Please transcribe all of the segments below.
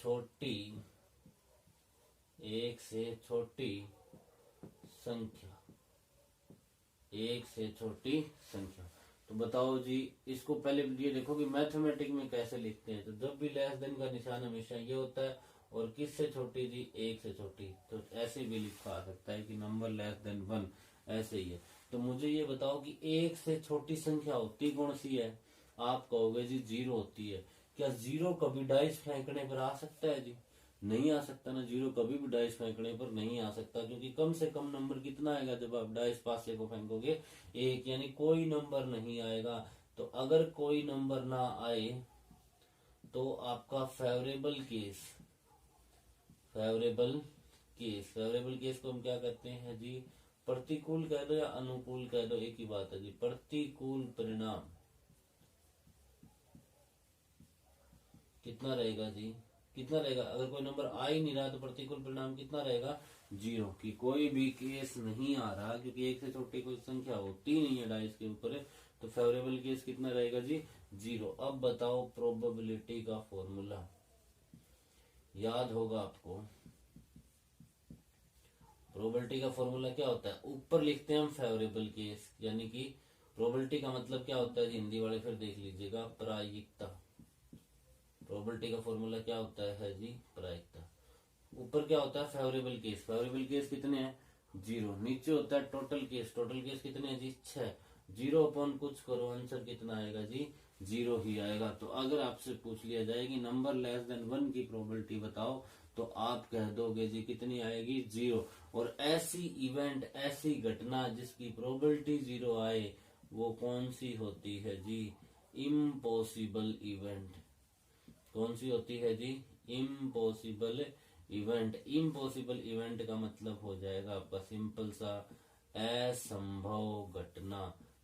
छोटी एक से छोटी संख्या, एक से छोटी संख्या। तो बताओ जी, इसको पहले ये देखो कि मैथमेटिक में कैसे लिखते हैं। तो जब भी लेस देन का निशान हमेशा ये होता है, और किससे छोटी जी, एक से छोटी। तो ऐसे भी लिखा आ सकता है कि नंबर लेस देन 1, ऐसे ही है। तो मुझे ये बताओ कि एक से छोटी संख्या होती कौन सी है। आप कहोगे जी 0 होती है। क्या 0 कभी डाइस फेंकने पर आ सकता है जी? नहीं आ सकता ना, 0 कभी भी डाइस फेंकने पर नहीं आ सकता, क्योंकि कम से कम नंबर कितना आएगा जब आप डाइस पासे को फेंकोगे, 1, यानी कोई नंबर नहीं आएगा। तो अगर कोई नंबर ना आए तो आपका favourable case, favourable case, favourable case को हम क्या कहते हैं जी, प्रतिकूल कह दो या अनुकूल कह दो, एक ही बात है जी। प्रतिकूल परिणाम कितना रहेगा जी, कितना रहेगा? अगर कोई नंबर आ ही नहीं रहा तो प्रतिकूल परिणाम कितना रहेगा, 0, कि कोई भी केस नहीं आ रहा, क्योंकि एक से छोटी कोई संख्या होती नहीं है डाइस के ऊपर। तो फेवरेबल केस कितना रहेगा जी, 0। अब बताओ प्रोबेबिलिटी का फॉर्मूला याद होगा आपको। प्रोबेबिलिटी का फॉर्मूला क्या होता है, ऊपर लिखते हैं हम फेवरेबल केस, यानी कि प्रोबेबिलिटी का मतलब क्या होता है जी, हिंदी वाले फिर देख लीजिएगा, प्रायिकता। प्रोबेबिलिटी का फॉर्मूला क्या होता है जी, प्रायिकता। ऊपर क्या होता है, फेवरेबल केस। फेवरेबल केस कितने हैं, 0। नीचे होता है टोटल केस। टोटल केस कितने हैं जी, 6। 0 अपॉन कुछ करो, आंसर कितना आएगा जी, 0 ही आएगा। तो अगर आपसे पूछ लिया जाए कि नंबर लेस देन 1 की प्रोबेबिलिटी बताओ, तो आप कह दोगे जी कितनी आएगी, 0। और ऐसी इवेंट, ऐसी घटना जिसकी प्रोबेबिलिटी 0 आए, वो कौन सी होती है जी, इम्पॉसिबल इवेंट। कौन सी होती है जी, इम्पॉसिबल इवेंट। इम्पॉसिबल इवेंट का मतलब हो जाएगा आपका सिंपल सा, असंभव घटना,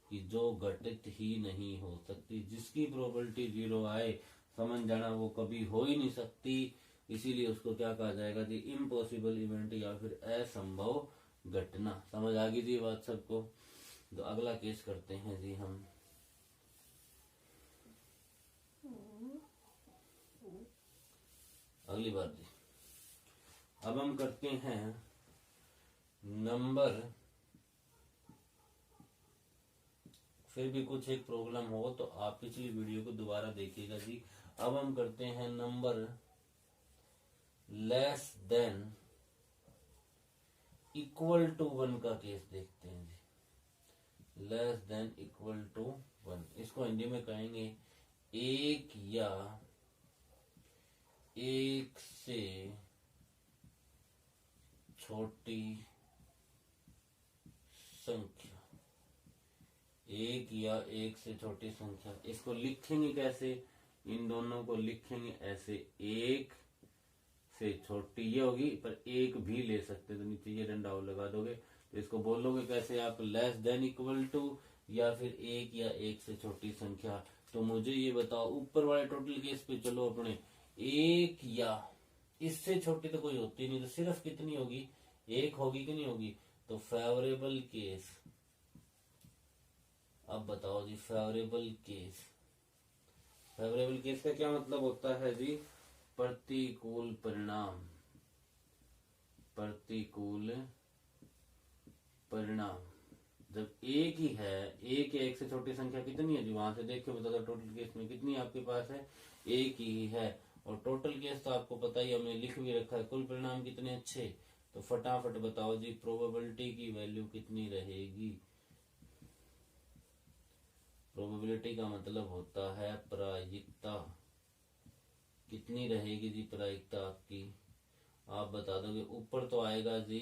कि जो घटित ही नहीं हो सकती, जिसकी प्रोबेबिलिटी 0 आए, समझ जाना वो कभी हो ही नहीं सकती। इसीलिए उसको क्या कहा जाएगा जी, इम्पॉसिबल इवेंट या फिर असंभव घटना। समझ आ गई जी बात सबको। तो अगला केस करते हैं जी हम। अगली बार जी, अब हम करते हैं नंबर, फिर भी कुछ एक प्रॉब्लम हो तो आप पिछली वीडियो को दोबारा देखिएगा जी। अब हम करते हैं number less than equal to 1 का केस देखते हैं जी। लेस देन इक्वल टू 1, इसको हिंदी में कहेंगे एक या एक से छोटी संख्या, एक या एक से छोटी संख्या। इसको लिखेंगे कैसे, इन दोनों को लिखेंगे ऐसे, एक से छोटी ये होगी, पर एक भी ले सकते, तो नीचे ये डंडा लगा दोगे। तो इसको बोलोगे कैसे आप, लेस देन इक्वल टू, या फिर एक या एक से छोटी संख्या। तो मुझे ये बताओ, ऊपर वाले टोटल केस पे चलो अपने, एक या इससे छोटी तो कोई होती नहीं, तो सिर्फ कितनी होगी, एक होगी कि नहीं होगी। तो फेवरेबल केस, अब बताओ जी फेवरेबल केस। फेवरेबल केस का क्या मतलब होता है जी, प्रतिकूल परिणाम। प्रतिकूल परिणाम जब एक ही है, एक या एक से छोटी संख्या कितनी है जी, वहां से देख के बता दो टोटल केस में कितनी आपके पास है, एक ही है। और टोटल केस तो आपको पता ही, हमने लिख भी रखा है, कुल परिणाम कितने, 6। तो फटाफट बताओ जी प्रोबेबिलिटी की वैल्यू कितनी रहेगी। प्रोबेबिलिटी का मतलब होता है प्रायिकता। कितनी रहेगी जी प्रायिकता आपकी, आप बता दोगे। ऊपर तो आएगा जी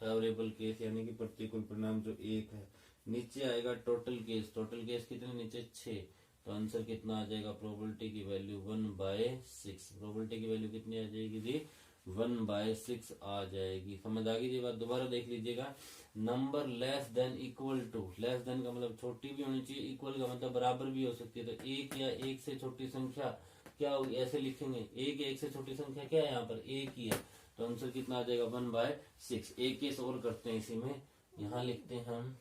फेवरेबल केस यानी कि प्रतिकूल परिणाम जो एक है, नीचे आएगा टोटल केस। टोटल केस कितने, नीचे 6। तो आंसर कितना आ जाएगा, प्रोबेबिलिटी की वैल्यू 1/6। प्रोबेबिलिटी की वैल्यू कितनी आ जाएगी जी, 1/6 आ जाएगी। समझ आ गई जी बात, दोबारा देख लीजिएगा। Number less than equal to, less than का मतलब छोटी भी होनी चाहिए, इक्वल का मतलब बराबर भी हो सकती है। तो एक या एक से छोटी संख्या क्या होगी, ऐसे लिखेंगे, एक या एक से छोटी संख्या क्या है, यहाँ पर एक ही है। तो आंसर कितना आ जाएगा, 1/6। एक केस और करते हैं इसी में, यहाँ लिखते हैं हम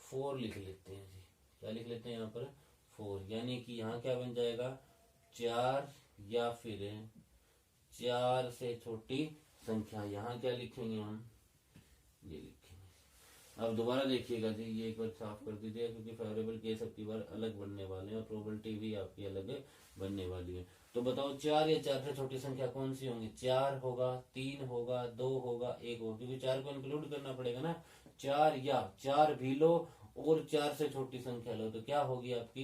4 लिख लेते हैं जी। क्या लिख लेते हैं यहाँ पर, 4, यानी कि यहाँ क्या बन जाएगा, 4 या फिर 4 से छोटी संख्या। यहाँ क्या लिखेंगे हम, ये लिखेंगे। अब दोबारा देखिएगा जी, ये एक बार साफ कर दीजिए, क्योंकि फेवरेबल केस अब की बार अलग बनने वाले हैं और प्रोबेबिलिटी भी आपकी अलग बनने वाली है। तो बताओ 4 या 4 से छोटी संख्या कौन सी होंगी? 4 होगा, 3 होगा, 2 होगा, 1 होगा, क्योंकि 4 को इंक्लूड करना पड़ेगा ना। 4 या 4 भी लो और 4 से छोटी संख्या लो, तो क्या होगी आपकी?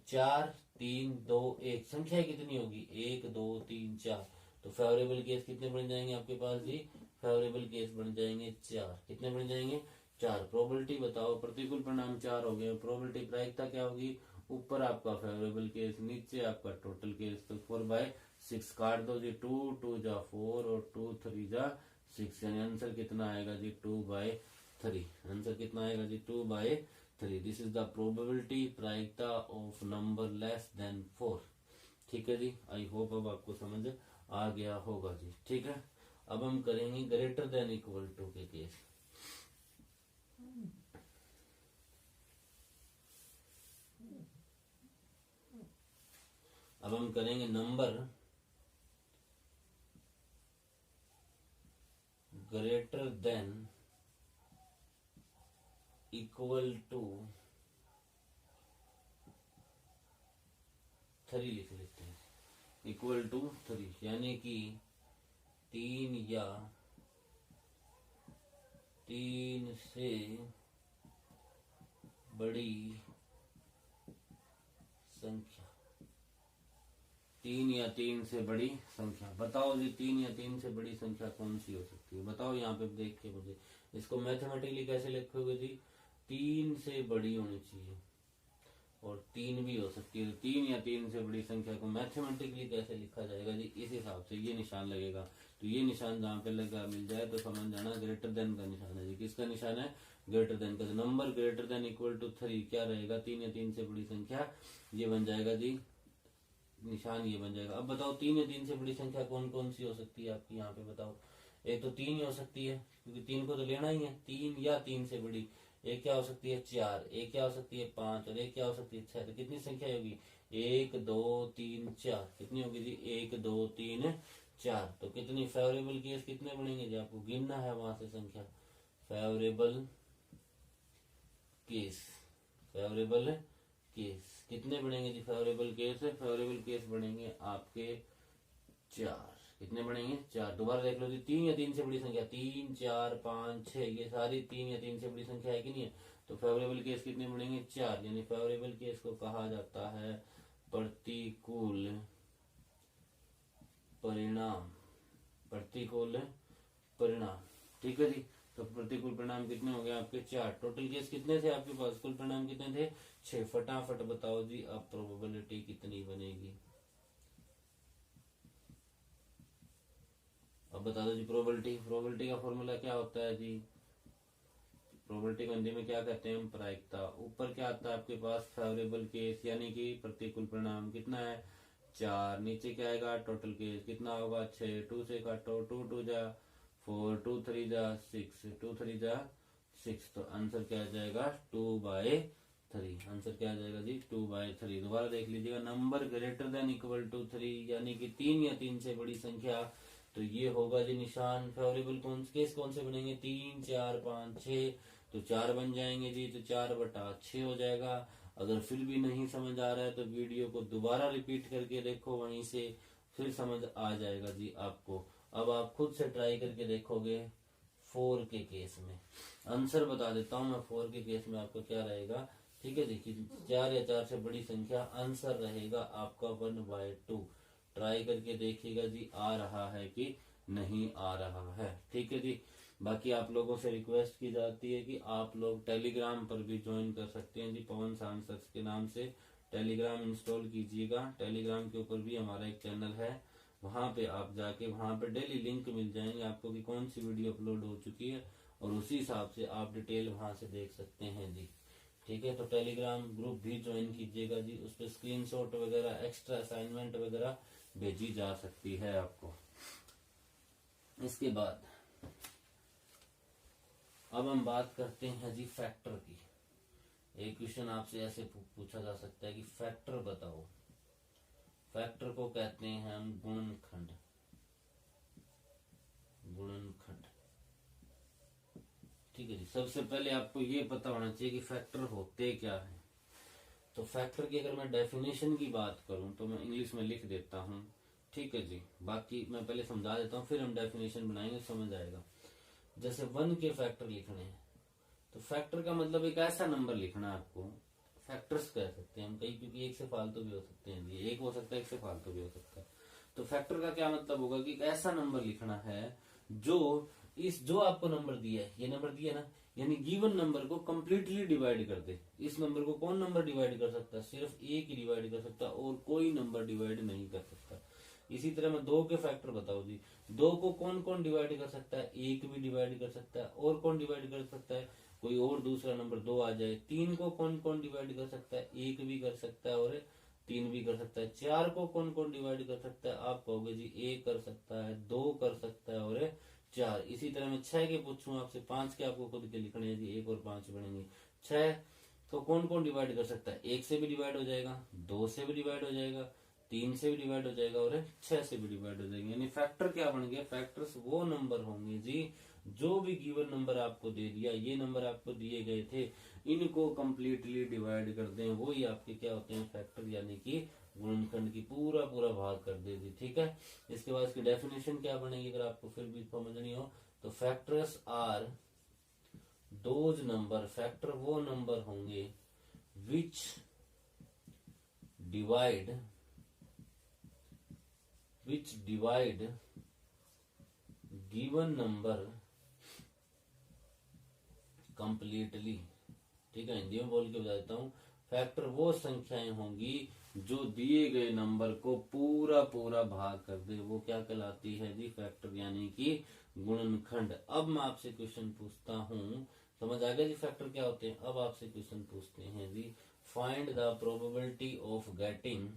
4, 3, 2, 1। संख्या कितनी होगी? 1, 2, 3, 4। तो फेवरेबल केस कितने बन जाएंगे आपके पास जी? फेवरेबल केस बन जाएंगे 4। कितने बन जाएंगे? 4। प्रोबेबिलिटी बताओ, प्रतिकूल परिणाम 4 हो गए। प्रोबेबिलिटी प्रायिकता क्या होगी? ऊपर आपका फेवरेबल केस, नीचे आपका टोटल केस। तो 4/6 काट दो जी, 2 2 जा 4 और 2 3 जा 6, यानी आंसर कितना आएगा जी? 2/3। आंसर कितना आएगा जी? 2/3। दिस इज द प्रोबेबिलिटी, प्रायिकता ऑफ नंबर लेस देन 4। ठीक है जी, आई होप अब आपको समझ आ गया होगा जी। ठीक है, अब हम करेंगे ग्रेटर देन इक्वल टू के केस। अब हम करेंगे number greater than equal to 3 लिख लेते हैं। इक्वल टू 3 यानी कि 3 या 3 से बड़ी संख्या। 3 या 3 से बड़ी संख्या। बताओ जी 3 या 3 से बड़ी संख्या कौन सी हो सकती है? बताओ यहाँ पे देख के मुझे। इसको मैथमेटिकली कैसे लिखोगे जी? 3 से बड़ी होनी चाहिए और 3 भी हो सकती है। तो 3 या 3 से बड़ी संख्या को मैथमेटिकली कैसे लिखा जाएगा जी? इस हिसाब से ये निशान लगेगा। तो ये निशान जहाँ पे लगा मिल जाए तो समझ जाना ग्रेटर देन का निशान है जी। किसका निशान है? ग्रेटर देन का। Number greater than equal to 3 क्या रहेगा? 3 या 3 से बड़ी संख्या, ये बन जाएगा जी निशान, ये बन जाएगा। अब बताओ 3 या 3 से बड़ी संख्या कौन कौन सी हो सकती है आपकी? यहाँ पे बताओ। एक तो 3 ही हो सकती है, क्योंकि 3 को तो लेना ही है। 3 या 3 से बड़ी। एक क्या हो सकती है? 4। एक क्या हो सकती है? 5। और एक क्या हो सकती है? 6। तो कितनी संख्या होगी? 1, 2, 3, 4। कितनी होगी जी? 1, 2, 3, 4। तो कितनी फेवरेबल केस कितने बनेंगे जी? आपको गिनना है वहां से संख्या। फेवरेबल केस, फेवरेबल केस कितने बनेंगे जी? फेवरेबल केस, फेवरेबल केस बनेंगे आपके 4। कितने बनेंगे? 4। दोबारा देख लो जी, 3 या 3 से बड़ी संख्या, 3, 4, 5, 6, ये सारी 3 या 3 से बड़ी संख्या है कि नहीं है? तो फेवरेबल केस कितने बनेंगे? 4। यानी फेवरेबल केस को कहा जाता है प्रतिकूल परिणाम। प्रतिकूल परिणाम। ठीक है जी। तो प्रतिकूल परिणाम कितने हो गए आपके? 4। टोटल केस कितने थे आपके पास? कुल परिणाम कितने थे? 6। फटाफट बताओ जी, अब प्रोबेबिलिटी कितनी बनेगी? अब बता दो जी प्रोबेबिलिटी। प्रोबेबिलिटी का फॉर्मूला क्या होता है जी? प्रोबेबिलिटी को हिंदी में क्या कहते हैं हम? प्रायिकता। ऊपर क्या आता है आपके पास? फेवरेबल केस यानी कि प्रतिकूल परिणाम कितना है? 4। नीचे क्या आएगा? टोटल केस कितना होगा? 6। 2 से काटो, 2 2 जा 4, 2 3 जा 6, 2 3 जा 6। तो आंसर क्या आ जाएगा? 2/3। आंसर क्या आ जाएगा जी? 2/3। दोबारा देख लीजिएगा, number greater than equal to 3 यानी कि 3 या 3 से बड़ी संख्या। तो ये होगा जी निशान। फेवरेबल केस कौन से बनेंगे? 3, 4, 5, 6। तो 4 बन जाएंगे जी, तो 4/6 हो जाएगा। अगर फिर भी नहीं समझ आ रहा है तो वीडियो को दोबारा रिपीट करके देखो, वहीं से फिर समझ आ जाएगा जी आपको। अब आप खुद से ट्राई करके देखोगे 4 के केस में। आंसर बता देता हूं मैं 4 के केस में आपका क्या रहेगा। ठीक है, देखिए 4 या 4 से बड़ी संख्या, आंसर रहेगा आपका 1/2। ट्राई करके देखिएगा जी आ रहा है कि नहीं आ रहा है। ठीक है जी। बाकी आप लोगों से रिक्वेस्ट की जाती है कि आप लोग टेलीग्राम पर भी ज्वाइन कर सकते हैं जी, पवन आंसर्स के नाम से टेलीग्राम इंस्टॉल कीजिएगा। टेलीग्राम के ऊपर भी हमारा एक चैनल है, वहां पे आप जाके वहां पे डेली लिंक मिल जाएंगे आपको कि कौन सी वीडियो अपलोड हो चुकी है, और उसी हिसाब से आप डिटेल वहां से देख सकते हैं जी। ठीक है, तो टेलीग्राम ग्रुप भी ज्वाइन कीजिएगा जी। उस पर स्क्रीनशॉट वगैरह, एक्स्ट्रा असाइनमेंट वगैरह भेजी जा सकती है आपको। इसके बाद अब हम बात करते हैं जी फैक्टर की। एक क्वेश्चन आपसे ऐसे पूछा जा सकता है कि फैक्टर बताओ। फैक्टर को कहते हैं हम गुणनखंड। है जी, सबसे पहले आपको ये पता होना चाहिए कि फैक्टर होते क्या है। तो फैक्टर की अगर मैं डेफिनेशन की बात करूं तो मैं इंग्लिश में लिख देता हूं, ठीक है जी। बाकी मैं पहले समझा देता हूं, फिर हम डेफिनेशन बनाएंगे, समझ आएगा। जैसे 1 के फैक्टर लिखने हैं, तो फैक्टर का मतलब एक ऐसा नंबर लिखना है आपको, फैक्टर्स कह सकते हैं हम कई, क्योंकि एक से फालतू भी हो सकते हैं जी, एक हो सकता है एक से फालतू भी हो सकता है। तो फैक्टर का क्या मतलब होगा कि एक ऐसा नंबर लिखना है जो आपको नंबर दिया है, ये नंबर दिया ना, यानी गिवन नंबर को कंप्लीटली डिवाइड कर दे। इस नंबर को कौन नंबर डिवाइड कर सकता है? सिर्फ एक ही डिवाइड कर सकता है, और कोई नंबर डिवाइड नहीं कर सकता। इसी तरह मैं 2 के फैक्टर बताओ जी, 2 को कौन कौन डिवाइड कर सकता है? एक भी डिवाइड कर सकता है, और कौन डिवाइड कर सकता है? कोई और दूसरा नंबर 2 आ जाए। 3 को कौन कौन डिवाइड कर सकता है? एक भी कर सकता है और 3 भी कर सकता है। 4 को कौन कौन डिवाइड कर सकता है? आप कहोगे जी 1 कर सकता है, 2 कर सकता है और 4। इसी तरह मैं 6 के पूछूं आपसे, 5 के आपको खुद के लिखने हैं जी, 1 और 5 बनेंगे 6। तो कौन कौन डिवाइड कर सकता है? 1 से भी डिवाइड हो जाएगा, 2 से भी डिवाइड हो जाएगा, 3 से भी डिवाइड हो जाएगा और 6 से भी डिवाइड हो जाएंगे। यानी फैक्टर क्या बन गया? फैक्टर्स वो नंबर होंगे जी जो भी गिवन नंबर आपको दे दिया, ये नंबर आपको दिए गए थे, इनको कंप्लीटली डिवाइड कर दें, वो ही आपके क्या होते हैं? फैक्टर, यानी कि गुणनखंड की पूरा पूरा भाग कर दे दी, ठीक है। इसके बाद इसकी डेफिनेशन क्या बनेगी अगर आपको फिर भी समझनी हो तो, factors are those number, factor वो नंबर होंगे which divide given number completely, ठीक है। हिंदी में बोल के बता देता हूं, फैक्टर वो संख्याएं होंगी जो दिए गए नंबर को पूरा पूरा भाग कर दे, वो क्या कहलाती है जी? फैक्टर, यानी कि गुणनखंड। अब मैं आपसे क्वेश्चन पूछता हूं, समझ आ गया जी फैक्टर क्या होते हैं? अब आपसे क्वेश्चन पूछते हैं जी, find the probability of getting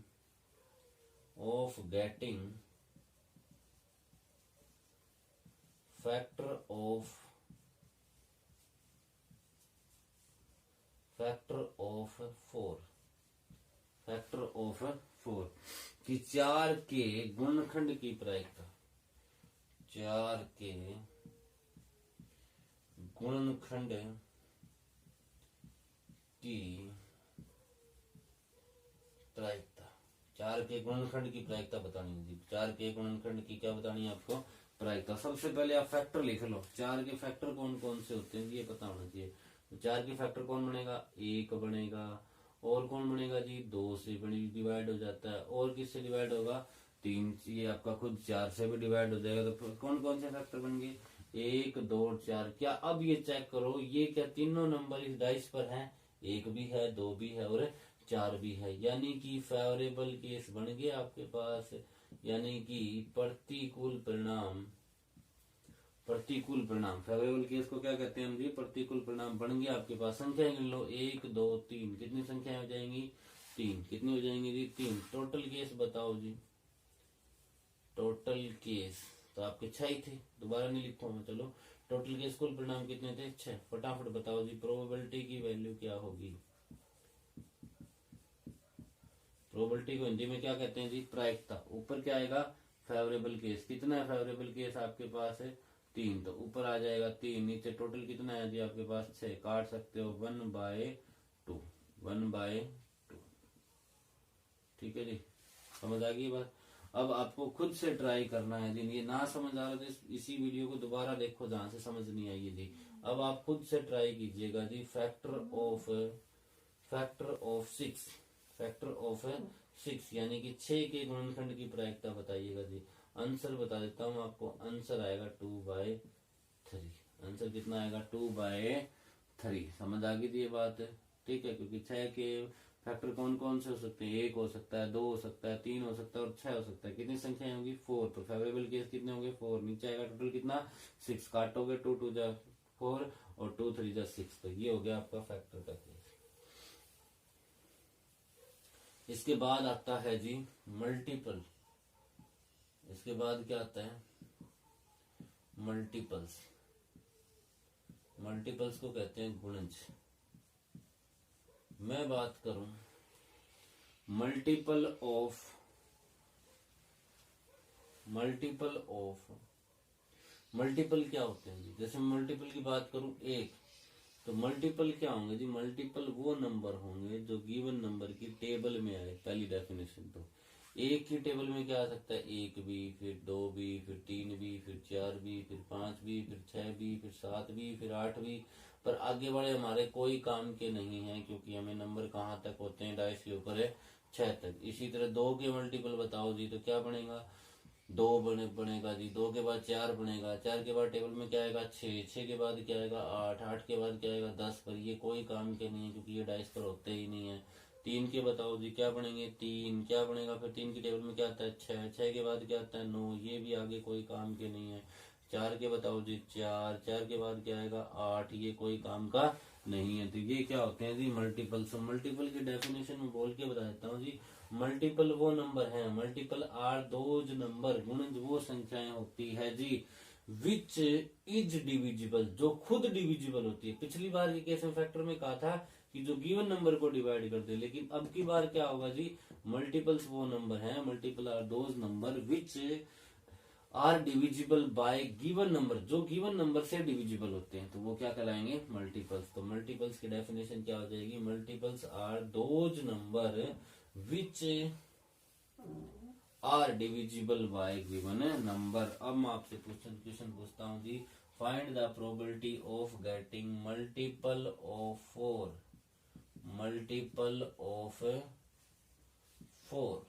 factor of 4 कि 4 के गुणनखंड की प्रायिकता, 4 के गुणनखंड की प्रायिकता, 4 के गुणनखंड की प्रायिकता बतानी है। 4 के गुणनखंड की क्या बतानी है आपको? प्रायिकता। सबसे पहले आप फैक्टर लिख लो, 4 के फैक्टर कौन कौन से होते हैं ये पता होना चाहिए। तो 4 के फैक्टर कौन बनेगा? 1 बनेगा, और कौन बनेगा जी? 2 से बड़ी डिवाइड हो जाता है, और किससे डिवाइड होगा? 3, ये आपका खुद 4 से भी डिवाइड हो जाएगा। तो कौन कौन से फैक्टर बन गए? 1, 2, 4। क्या अब ये चेक करो, ये क्या तीनों नंबर इस डाइस पर हैं? 1 भी है, 2 भी है और 4 भी है, यानी कि फेवरेबल केस बन गया आपके पास, यानी कि प्रतिकूल परिणाम फेवरेबल केस को क्या कहते हैं हम जी? प्रतिकूल परिणाम बन गया आपके पास। संख्या गिन लो, 1, 2, 3, कितनी संख्या हो जाएंगी? 3। कितनी हो जाएंगी जी? 3। टोटल केस बताओ जी, टोटल केस तो आपके 6 ही थे, दोबारा नहीं लिखूंगा, चलो। टोटल केस कुल परिणाम कितने थे? 6। फटाफट बताओ जी, प्रोबेबिलिटी की वैल्यू क्या होगी? प्रोबेबिलिटी को हिंदी में क्या कहते हैं जी? प्रायिकता। ऊपर क्या आएगा? Favourable case. कितना है फेवरेबल केस आपके पास? है 3, तो ऊपर आ जाएगा 3। नीचे टोटल कितना है जी आपके पास? 6। काट सकते हो 1/2, 1/2। ठीक है जी, समझ आ गई बात। अब आपको खुद से ट्राई करना है जी, ये ना समझ आ रहा तो इसी वीडियो को दोबारा देखो जहां से समझ नहीं आई जी। अब आप खुद से ट्राई कीजिएगा जी, फैक्टर ऑफ 6 यानी कि 6 के गुणनखंड की प्रायिकता बताइएगा जी। आंसर बता देता हूं आपको, आंसर आएगा 2/3। आंसर कितना आएगा? 2/3। समझ आ गई थी ये बात? ठीक है, क्योंकि 6 के फैक्टर कौन कौन से हो सकते हैं? 1 हो सकता है, 2 हो सकता है, 3 हो सकता है और 6 हो सकता है। कितनी संख्याएं होंगी? 4। तो फेवरेबल केस कितने होंगे? 4। नीचे आएगा टोटल कितना? 6। काटोगे 2 2 जा 4 और 2 3 जा 6। तो ये हो गया आपका फैक्टर का केस। इसके बाद आता है जी मल्टीपल। इसके बाद क्या आता है? मल्टीपल्स। मल्टीपल्स को कहते हैं गुणज। मैं बात करूं मल्टीपल क्या होते हैं जी? जैसे मल्टीपल की बात करूं, 1 तो मल्टीपल क्या होंगे जी, मल्टीपल वो नंबर होंगे जो गिवन नंबर की टेबल में आए। पहली डेफिनेशन तो एक की टेबल में क्या आ सकता है, 1 भी, फिर 2 भी, फिर 3 भी, फिर 4 भी, फिर 5 भी, फिर 6 भी, फिर 7 भी, फिर 8 भी। पर आगे वाले हमारे कोई काम के नहीं है, क्योंकि हमें नंबर कहाँ तक होते हैं, डाइस के ऊपर है 6 तक। इसी तरह 2 के मल्टीपल बताओ जी, तो क्या बनेगा, 2 बनेगा जी, 2 के बाद 4 बनेगा, 4 के बाद टेबल में क्या आएगा, 6, 6 के बाद क्या आएगा, 8, 8 के बाद क्या आएगा, 10। पर ये कोई काम के नहीं है, क्योंकि ये डाइस पर होते ही नहीं है। 3 के बताओ जी, क्या बनेंगे, 3 क्या बनेगा, फिर 3 की टेबल में क्या आता है, 6, 6 के बाद क्या आता है, 9, ये भी आगे कोई काम के नहीं है। 4 के बताओ जी, 4, 4 के बाद क्या आएगा, 8, ये कोई काम का नहीं है। तो ये क्या होते हैं जी, मल्टीपल। सो मल्टीपल की डेफिनेशन में बोल के बता देता हूँ जी, मल्टीपल वो नंबर है, मल्टीपल आर दोज नंबर, गुणज वो संख्याएं होती है जी, विच इज डिविजिबल, जो खुद डिविजिबल होती है। पिछली बार के केस में फैक्टर में कहा था कि जो गिवन नंबर को डिवाइड कर दे, लेकिन अब की बार क्या होगा जी, मल्टीपल्स वो नंबर है, multiple are those number which are divisible by given number, जो गिवन नंबर से डिविजिबल होते हैं, तो वो क्या कहलाएंगे, मल्टीपल्स। तो मल्टीपल्स की डेफिनेशन क्या हो जाएगी, multiples are those number which are divisible by given number. अब मैं आपसे क्वेश्चन पूछता हूँ जी, find the probability of getting multiple of 4, multiple of 4,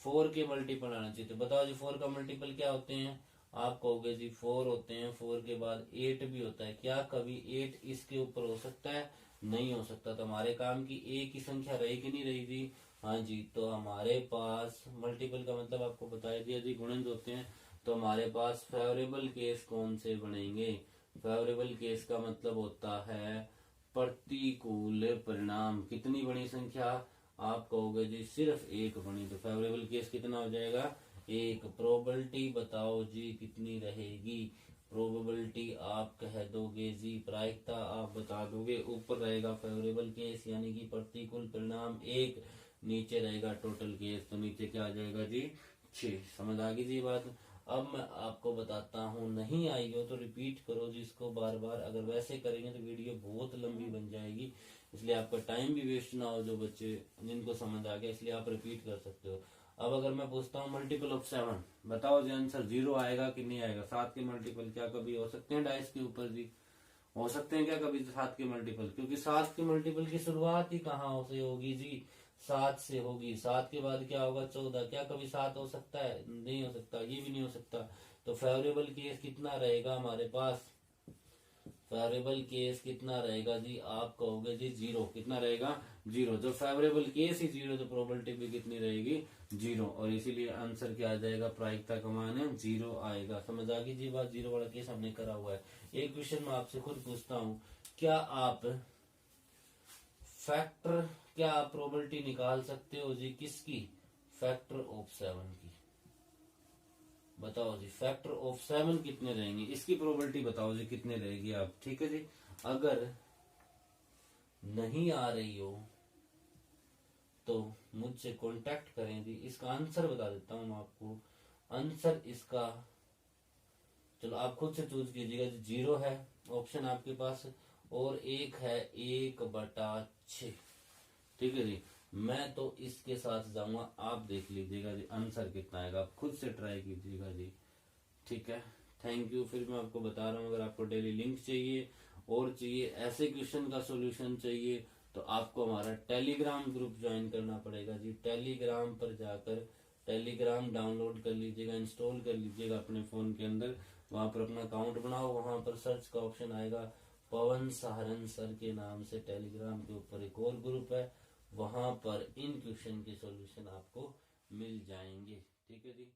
4 के मल्टीपल आना चाहिए। तो बताओ जी 4 का मल्टीपल क्या होते हैं, आप कहोगे जी 4 होते हैं, 4 के बाद 8 भी होता है। क्या कभी 8 इसके ऊपर हो सकता है, नहीं हो सकता। तो हमारे काम की एक ही संख्या रही कि नहीं रही जी, हाँ जी। तो हमारे पास मल्टीपल का मतलब आपको बता दिया जी, गुणज होते हैं। तो हमारे पास फेवरेबल केस कौन से बनेंगे, फेवरेबल केस का मतलब होता है प्रतिकूल परिणाम। कितनी बड़ी संख्या, आप कहोगे जी सिर्फ एक बनी, तो फेवरेबल केस कितना हो जाएगा, एक। प्रोबेबिलिटी बताओ जी कितनी रहेगी, प्रोबेबिलिटी आप कह दोगे जी, प्रायिकता आप बता दोगे। ऊपर रहेगा फेवरेबल केस यानी कि प्रतिकूल परिणाम 1, नीचे रहेगा टोटल केस, तो नीचे क्या आ जाएगा जी 6। समझ आ गई जी बात। अब मैं आपको बताता हूँ, नहीं आई हो तो रिपीट करो जी इसको बार बार। अगर वैसे करेंगे तो वीडियो बहुत लंबी बन जाएगी, इसलिए आपका टाइम भी वेस्ट ना हो। जो बच्चे जिनको समझ आ गया, इसलिए आप रिपीट कर सकते हो। अब अगर मैं पूछता हूँ मल्टीपल ऑफ 7, बताओ जी आंसर 0 आएगा कि नहीं आएगा। 7 के मल्टीपल क्या कभी हो सकते हैं डाइस के ऊपर जी, हो सकते हैं क्या कभी 7 के मल्टीपल, क्योंकि 7 के मल्टीपल की शुरुआत ही कहाँ से होगी जी, 7 से होगी। 7 के बाद क्या होगा 14, क्या कभी 7 हो सकता है, नहीं हो सकता, ये भी नहीं हो सकता। तो फेवरेबल केस कितना रहेगा हमारे पास, फेवरेबल केस कितना रहेगा जी, आप कहोगे जी 0। कितना रहेगा 0, जो फेवरेबल केस ही 0 तो प्रोबेबिलिटी भी कितनी रहेगी 0, और इसीलिए आंसर क्या आ जाएगा, प्रायिकता का मान है 0 आएगा। समझ आ गई जी बात, 0 वाला केस हमने करा हुआ है। एक क्वेश्चन मैं आपसे खुद पूछता हूँ, क्या आप फैक्टर, क्या आप प्रोबेबिलिटी निकाल सकते हो जी किसकी, फैक्टर ऑफ 7 की। बताओ जी फैक्टर ऑफ 7 कितने रहेंगे, इसकी प्रोबेबिलिटी बताओ जी कितने रहेगी आप। ठीक है जी, अगर नहीं आ रही हो तो मुझसे कांटेक्ट करें जी। इसका आंसर बता देता हूं मैं आपको, आंसर इसका चलो आप खुद से चूज कीजिएगा जी। 0 है ऑप्शन आपके पास, और एक है 1/6। ठीक है जी, मैं तो इसके साथ जाऊंगा, आप देख लीजिएगा जी आंसर कितना आएगा, आप खुद से ट्राई कीजिएगा जी। ठीक है, थैंक यू। फिर मैं आपको बता रहा हूँ, अगर आपको डेली लिंक चाहिए और चाहिए ऐसे क्वेश्चन का सॉल्यूशन चाहिए, तो आपको हमारा टेलीग्राम ग्रुप ज्वाइन करना पड़ेगा जी। टेलीग्राम पर जाकर टेलीग्राम डाउनलोड कर लीजिएगा, इंस्टॉल कर लीजिएगा अपने फोन के अंदर। वहां पर अपना अकाउंट बनाओ, वहां पर सर्च का ऑप्शन आएगा, पवन सहारन सर के नाम से टेलीग्राम के ऊपर एक और ग्रुप है, वहां पर इन क्वेश्चन के सॉल्यूशन आपको मिल जाएंगे। ठीक है जी।